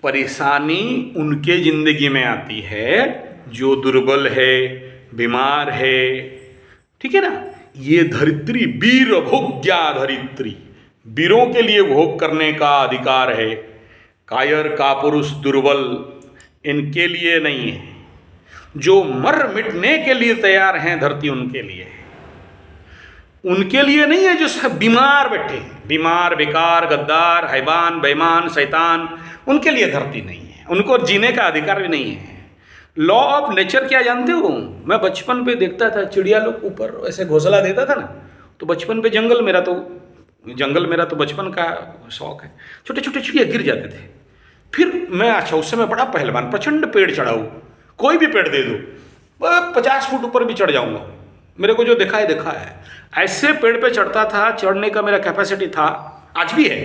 परेशानी उनके जिंदगी में आती है जो दुर्बल है, बीमार है, ठीक है ना। ये धरित्री वीर भोग्या धरित्री, वीरों के लिए भोग करने का अधिकार है। कायर का पुरुष दुर्बल इनके लिए नहीं है। जो मर मिटने के लिए तैयार हैं धरती उनके लिए है, उनके लिए नहीं है। जो सब बीमार बैठे हैं, बीमार, बेकार, गद्दार, हैवान, बेईमान, शैतान, उनके लिए धरती नहीं है। उनको जीने का अधिकार भी नहीं है। लॉ ऑफ नेचर क्या जानते हो? मैं बचपन पे देखता था, चिड़िया लोग ऊपर ऐसे घोंसला देता था ना, तो बचपन पे जंगल मेरा तो बचपन का शौक है। छोटे छोटे चिड़िया गिर जाते थे। फिर मैं अच्छा उस समय बड़ा पहलवान, प्रचंड पेड़ चढ़ाऊँ, कोई भी पेड़ दे दो 50 फुट ऊपर भी चढ़ जाऊंगा। मेरे को जो देखा है ऐसे पेड़ पे चढ़ता था, चढ़ने का मेरा कैपेसिटी था, आज भी है,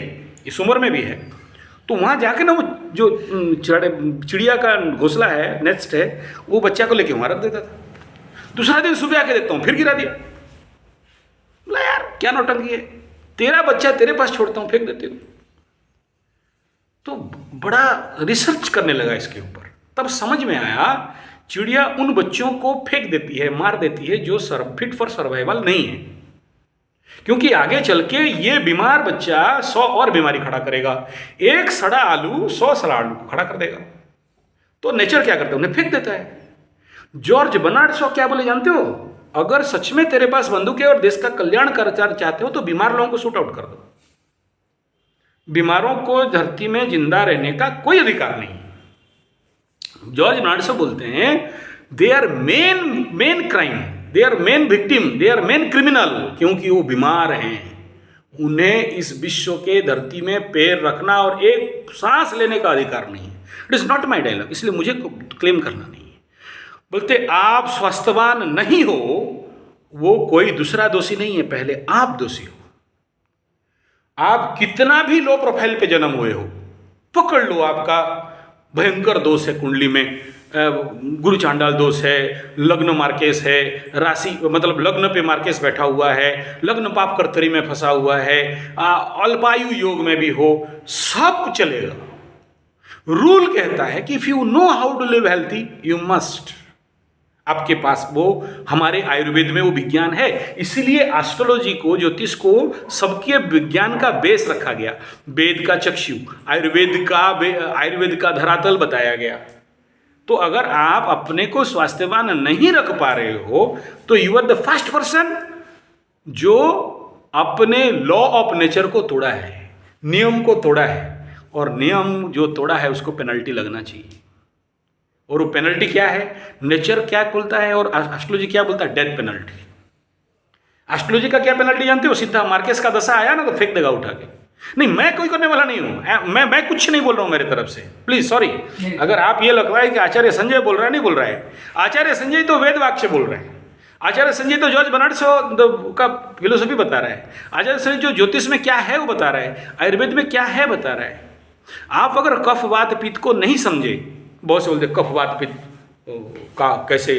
इस उम्र में भी है। तो वहाँ जाके ना वो जो चिड़िया का घोंसला है, नेस्ट है, वो बच्चा को लेके वहाँ रख देता था। दूसरा दिन सुबह आके देखता हूँ फिर गिरा दिया। बोला यार क्या नौटंकी है, तेरा बच्चा तेरे पास छोड़ता हूँ, फेंक देते हो। तो बड़ा रिसर्च करने लगा इसके ऊपर, तब समझ में आया चिड़िया उन बच्चों को फेंक देती है, मार देती है जो फिट फॉर सर्वाइवल नहीं है, क्योंकि आगे चल के ये बीमार बच्चा 100 और बीमारी खड़ा करेगा। एक सड़ा आलू 100 सड़ा आलू को खड़ा कर देगा। तो नेचर क्या करता है, उन्हें फेंक देता है। जॉर्ज बर्नार्ड शॉ क्या बोले जानते हो? अगर सच में तेरे पास बंदूक है और देश का कल्याण करना चाहते हो तो बीमार लोगों को शूट आउट कर दो। बीमारों को धरती में जिंदा रहने का कोई अधिकार नहीं। जॉर्ज बर्नार्ड शॉ बोलते हैं they are men crime, they are men victim, they are men criminal, क्योंकि वो बीमार हैं। उन्हें इस विश्व के धरती में पैर रखना और एक सांस लेने का अधिकार नहीं है। It is not my dialogue, इसलिए मुझे क्लेम करना नहीं है। बोलते आप स्वास्थ्यवान नहीं हो, वो कोई दूसरा दोषी नहीं है, पहले आप दोषी हो। आप कितना भी लो प्रोफाइल पे जन्म हुए हो, पकड़ लो आपका भयंकर दोष है कुंडली में, गुरु चांडाल दोष है, लग्न मार्केश है, राशि मतलब लग्न पे मार्केश बैठा हुआ है, लग्न पाप कर्तरी में फंसा हुआ है, अल्पायु योग में भी हो, सब चलेगा। रूल कहता है कि if you know how to live healthy you must. आपके पास वो, हमारे आयुर्वेद में वो विज्ञान है, इसीलिए एस्ट्रोलॉजी को, ज्योतिष को सबके विज्ञान का बेस रखा गया। वेद का चक्षु, आयुर्वेद का धरातल बताया गया। तो अगर आप अपने को स्वास्थ्यवान नहीं रख पा रहे हो तो you are the first person जो अपने लॉ ऑफ नेचर को तोड़ा है, नियम को तोड़ा है। और नियम जो तोड़ा है उसको पेनल्टी लगना चाहिए। और वो पेनल्टी क्या है? नेचर क्या बोलता है और एस्ट्रोलॉजी क्या बोलता है? Death penalty. एस्ट्रोलॉजी का क्या पेनल्टी जानते हो? सीधा मार्केस का दशा आया ना तो फेंक देगा उठा के। नहीं, मैं कोई करने वाला नहीं हूं, मैं कुछ नहीं बोल रहा हूं मेरी तरफ से, प्लीज सॉरी। अगर आप ये लग रहा है कि आचार्य संजय बोल रहा है, नहीं बोल रहा है। आचार्य संजय तो वेद वाक्य बोल रहे हैं। आचार्य संजय तो जॉर्ज बर्नार्ड शॉ का फिलोसफी बता रहा है। आचार्य संजय जो ज्योतिष में क्या है वो बता रहा है, आयुर्वेद में क्या है बता रहा है। आप अगर कफ वात पित्त को नहीं समझे, बहुत से बोलते कफ वात पित्त का कैसे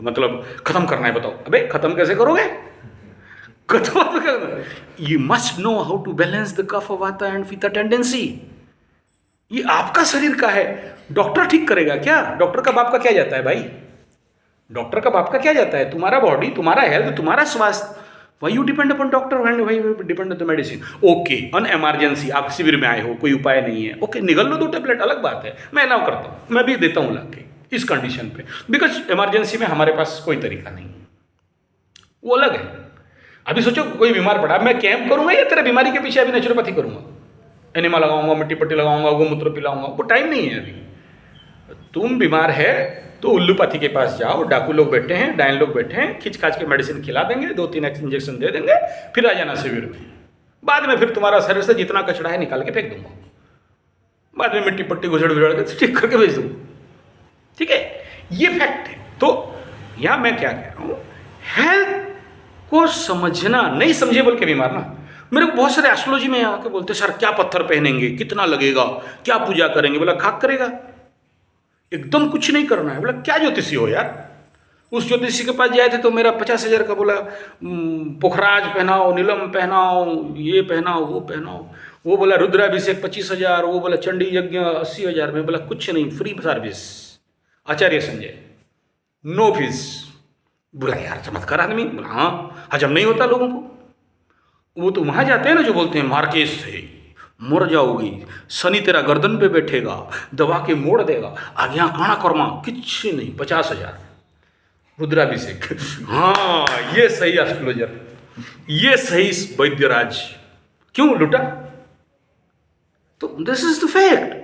मतलब खत्म करना है, बताओ। अबे खत्म कैसे करोगे? You must know how to balance the kapha vata and pitta tendency. ये आपका शरीर का है, डॉक्टर ठीक करेगा क्या? डॉक्टर का बाप का क्या जाता है भाई? डॉक्टर का बाप का क्या जाता है? तुम्हारा बॉडी, तुम्हारा हेल्थ, तुम्हारा स्वास्थ्य। Why you depend upon doctor and why you depend on the medicine? Okay, an emergency आप शिविर में आए हो, कोई उपाय नहीं है, ओके निगल लो 2 टेबलेट, अलग बात है, मैं अलाउ करता हूँ, मैं भी देता हूँ ला के इस कंडीशन पे, बिकॉज इमरजेंसी में हमारे पास कोई तरीका नहीं है, वो अलग है। अभी सोचो कोई बीमार पड़ा, मैं कैंप करूंगा या तेरे बीमारी के पीछे अभी नेचुरोपैथी करूंगा, एनिमा लगाऊंगा, मिट्टी पट्टी लगाऊंगा, गोमूत्र पिलाऊंगा, वो टाइम नहीं है अभी। तुम बीमार है तो उल्लूपैथी के पास जाओ, डाकू लोग बैठे हैं, डायन लोग बैठे हैं, खिंच खाच के मेडिसिन खिला देंगे, 2-3 इंजेक्शन दे देंगे, फिर आ जाना शिविर में। बाद में फिर तुम्हारा शरीर से जितना कचड़ा है निकाल के फेंक दूंगा, बाद में मिट्टी पट्टी घुसड़ विजड़ के ठीक करके भेज दूंगा। ठीक है, ये फैक्ट है। तो यहां मैं क्या कह रहा हूं, हेल्थ को समझना, नहीं समझे बोल के बीमार ना। मेरे को बहुत सारे एस्ट्रोलॉजी में आके बोलते सर क्या पत्थर पहनेंगे, कितना लगेगा, क्या पूजा करेंगे, बोला खाक करेगा, एकदम कुछ नहीं करना है। बोला क्या ज्योतिषी हो यार? उस ज्योतिषी के पास जाए थे तो मेरा 50,000 का बोला पुखराज पहनाओ, नीलम पहनाओ, ये पहनाओ, वो पहनाओ। वो बोला रुद्राभिषेक 25,000, वो बोला चंडी यज्ञ 80,000 में। बोला कुछ नहीं, फ्री सर्विस। आचार्य संजय, नो फीस। बोला यार चमत्कार आदमी। बोला हाँ, हजम नहीं होता लोगों को। वो तो वहाँ जाते हैं ना जो बोलते हैं मार्केश से मर जाओगी, शनि तेरा गर्दन पे बैठेगा, दबा के मोड़ देगा, आगे यहाँ काना कर्मा, कुछ नहीं, 50,000 रुद्राभिषेक। हाँ, ये सही एस्ट्रोलॉजर, ये सही वैद्यराज। क्यों लुटा? तो दिस इज द फैक्ट।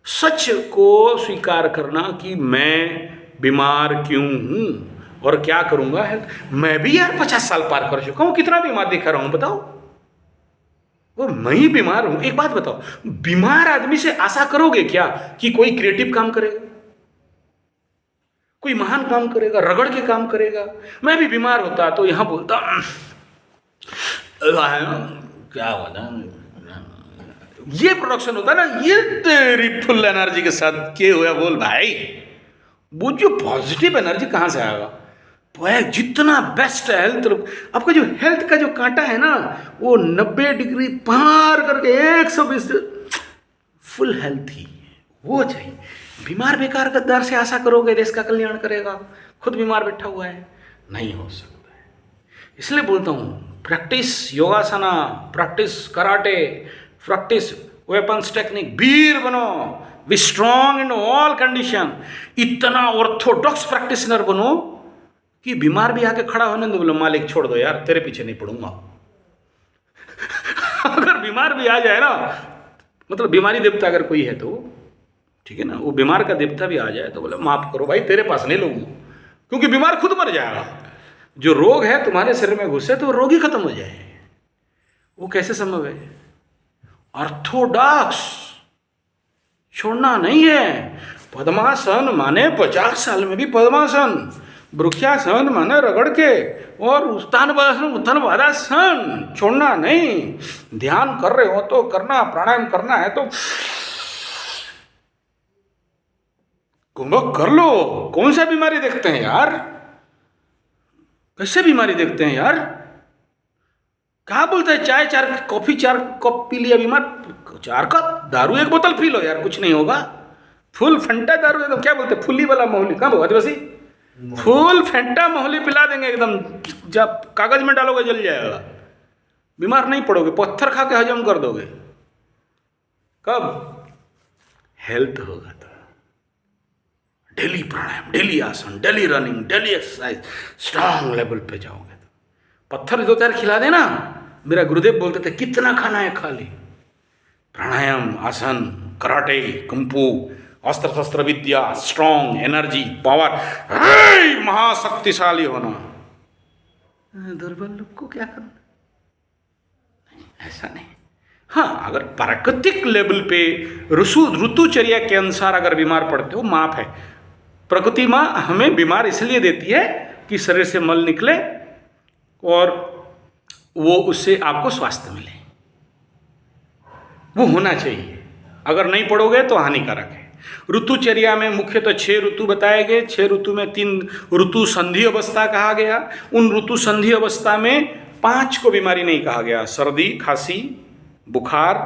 सच को स्वीकार करना कि मैं बीमार क्यों हूं और क्या करूंगा हेल्थ। मैं भी यार 50 साल पार कर चुका हूं, कितना बीमार दिखा रहा हूं बताओ? वो मैं ही बीमार हूं। एक बात बताओ, बीमार आदमी से आशा करोगे क्या कि कोई क्रिएटिव काम करेगा, कोई महान काम करेगा, रगड़ के काम करेगा? मैं भी बीमार होता तो यहां बोलता क्या हुआ ना, ये प्रोडक्शन होता ना, ये तेरी फुल एनर्जी के साथ के हुआ बोल भाई। वो जो पॉजिटिव एनर्जी कहां से आएगा? जितना बेस्ट हेल्थ, आपका जो हेल्थ का जो कांटा है ना, वो 90 डिग्री पार करके 120 फुल हेल्थ ही वो चाहिए। बीमार बेकार गद्दार से आशा करोगे देश का कल्याण करेगा, खुद बीमार बैठा हुआ है, नहीं हो सकता है। इसलिए बोलता हूँ practice yogasana, practice karate, practice weapons technique, वीर बनो, be strong in all condition. इतना ऑर्थोडॉक्स प्रैक्टिशनर बनो कि बीमार भी आके खड़ा होने दो, बोलो मालिक छोड़ दो यार, तेरे पीछे नहीं पड़ूंगा। अगर बीमार भी आ जाए ना, मतलब बीमारी देवता अगर कोई है तो ठीक है ना, वो बीमार का देवता भी आ जाए तो बोले माफ करो भाई, तेरे पास नहीं लूंगा, क्योंकि बीमार खुद मर जाएगा। जो रोग है तुम्हारे शरीर में घुसे तो रोग ही खत्म हो जाए। वो कैसे संभव है? ऑर्थोडॉक्स छोड़ना नहीं है। पद्मासन माने 50 साल में भी पद्मासन, वृक्षासन माने रगड़ के, और उत्थान बाधासन छोड़ना नहीं। ध्यान कर रहे हो तो करना, प्राणायाम करना है तो कुंभक कर लो। कौन सा बीमारी देखते हैं यार? कैसे बीमारी देखते हैं यार? कहा बोलते हैं चाय 4 कॉफी 4 कप पी लिया बीमार, 4 कप दारू 1 बोतल पी लो यार, कुछ नहीं होगा। फुल फंटा दारू एकदम, क्या बोलते हैं, फुल्ली वाला मोहली, कहाँ बोलते आदिवासी, फुल फेंटा मोहली पिला देंगे एकदम, जब कागज में डालोगे जल जाएगा, बीमार नहीं पड़ोगे, पत्थर खा के हजम कर दोगे। कब हेल्थ होगा तो डेली प्राणायाम, डेली आसन, daily running, daily exercise, strong level पे जाओगे तो पत्थर 2-4 खिला देना। मेरा गुरुदेव बोलते थे कितना खाना है खा ली। प्राणायाम, आसन, कराटे, कुंफू, अस्त्र शस्त्र विद्या, स्ट्रांग एनर्जी, पावर, महाशक्तिशाली होना। दुर्बल लोग को क्या करना? ऐसा नहीं। हाँ, अगर प्राकृतिक लेवल पे ऋतुचर्या के अनुसार अगर बीमार पड़ते हो, माफ है। प्रकृति माँ हमें बीमार इसलिए देती है कि शरीर से मल निकले और वो उससे आपको स्वास्थ्य मिले, वो होना चाहिए। अगर नहीं पढ़ोगे तो हानिकारक है। ऋतुचर्या में मुख्यतः 6 ऋतु बताए गए। 6 ऋतु में 3 ऋतु संधि अवस्था कहा गया। उन ऋतु संधि अवस्था में 5 को बीमारी नहीं कहा गया। सर्दी, खांसी, बुखार,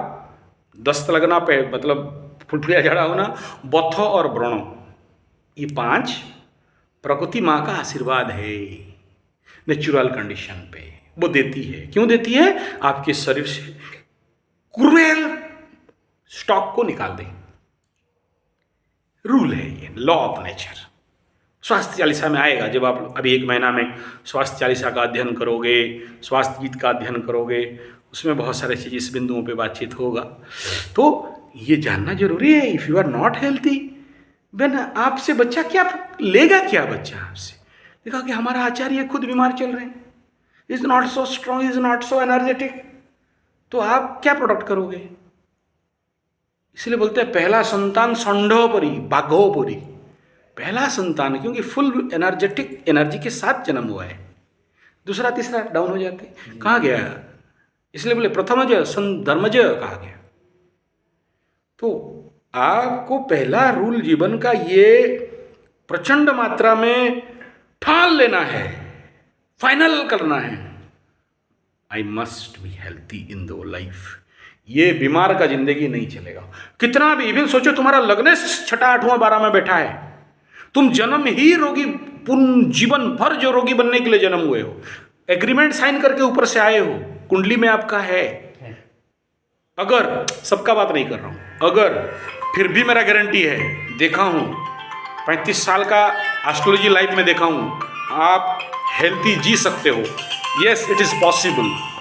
दस्त लगना पे मतलब फुलफुलिया झाड़ा होना, बथ और व्रण, ये 5 प्रकृति माँ का आशीर्वाद है नेचुरल कंडीशन पे, वो देती है। क्यों देती है? आपके शरीर से क्रूएल स्टॉक को निकाल दे। रूल है ये, लॉ ऑफ नेचर। स्वास्थ्य चालीसा में आएगा, जब आप अभी 1 महीना में स्वास्थ्य चालीसा का अध्ययन करोगे, स्वास्थ्य गीत का अध्ययन करोगे, उसमें बहुत सारे चीज़ इस बिंदुओं पे बातचीत होगा। तो ये जानना जरूरी है। If you are not healthy, then आपसे बच्चा क्या लेगा? क्या बच्चा आपसे देखा कि हमारा आचार्य खुद बीमार चल रहे हैं, is not so strong, is not so energetic, तो आप क्या प्रोडक्ट करोगे? इसलिए बोलते हैं पहला संतान संडोपरी बाघोपरी, पहला संतान, क्योंकि फुल एनर्जेटिक एनर्जी के साथ जन्म हुआ है। दूसरा तीसरा डाउन हो जाते, कहाँ गया? इसलिए बोले प्रथमज धर्मज कहा गया। तो आपको पहला रूल जीवन का ये प्रचंड मात्रा में ठान लेना है, फाइनल करना है, I must be healthy in the life. ये बीमार का जिंदगी नहीं चलेगा। कितना भी इवन सोचो तुम्हारा लग्न 6, 8वां 12 में बैठा है, तुम जन्म ही रोगी, पूर्ण जीवन भर जो रोगी बनने के लिए जन्म हुए हो, एग्रीमेंट साइन करके ऊपर से आए हो, कुंडली में आपका है। अगर, सबका बात नहीं कर रहा हूं, अगर फिर भी मेरा गारंटी है, देखा हूं 35 साल का एस्ट्रोलॉजी लाइफ में देखा हूं, आप हेल्थी जी सकते हो। Yes, it is possible.